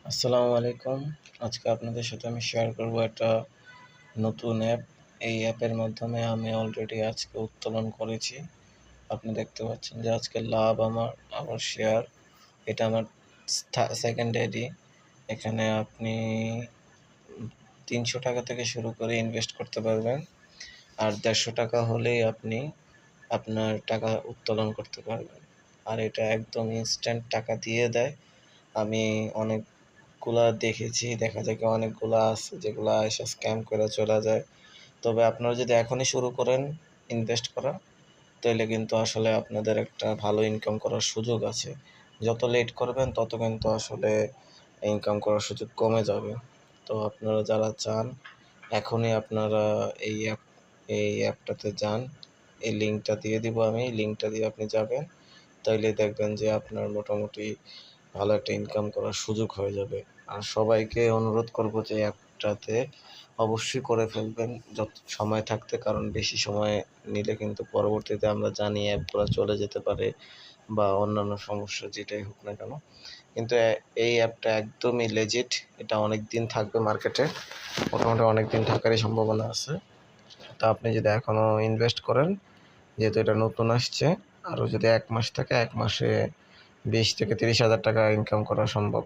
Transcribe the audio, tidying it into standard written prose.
আসসালামু আলাইকুম। আজকে আপনাদের সাথে আমি শেয়ার করব একটা নতুন অ্যাপ। এই অ্যাপের মাধ্যমে আমি অলরেডি আজকে উত্তোলন করেছি। আপনি দেখতে পাচ্ছেন যে আজকে লাভ আমার শেয়ার এটা আমার সেকেন্ডারি। এখানে আপনি ৳৩০০ থেকে শুরু করে ইনভেস্ট করতে পারবেন। আর ৳১৫০ হলেই আপনি আপনার টাকা উত্তোলন করতে পারবেন। আর এটা একদম ইনস্ট্যান্ট টাকা দিয়ে দেয়। আমি অনেকগুলা দেখেছি, দেখা যায় কি অনেকগুলা আছে যেগুলা এসে স্ক্যাম করে চলে যায়। তবে আপনারা যদি এখনই শুরু করেন ইনভেস্ট করা, তাইলে কিন্তু আসলে আপনাদের একটা ভালো ইনকাম করার সুযোগ আছে। যত লেট করবেন তত কিন্তু আসলে ইনকাম করার সুযোগ কমে যাবে। তো আপনারা যারা চান এখনই আপনারা এই অ্যাপটাতে যান। এই লিঙ্কটা দিয়ে দিব আমি। লিঙ্কটা দিয়ে আপনি যাবেন। তাইলে দেখবেন যে আপনার মোটামুটি ভালো একটা ইনকাম করার সুযোগ হয়ে যাবে। আর সবাইকে অনুরোধ করব যে অ্যাপটাতে অবশ্যই করে ফেলবেন যত সময় থাকতে, কারণ বেশি সময় নিলে কিন্তু পরবর্তীতে আমরা জানি অ্যাপগুলা চলে যেতে পারে বা অন্যান্য সমস্যা যেটাই হোক না কেন। কিন্তু এই অ্যাপটা একদমই লেজিট। এটা অনেকদিন থাকবে মার্কেটে। মোটামুটি অনেকদিন থাকারই সম্ভাবনা আছে। তো আপনি যদি এখনও ইনভেস্ট করেন, যেহেতু এটা নতুন আসছে, আরও যদি ১ মাস থাকে ১ মাসে ২০ থেকে ৩০ হাজার টাকা ইনকাম করা সম্ভব।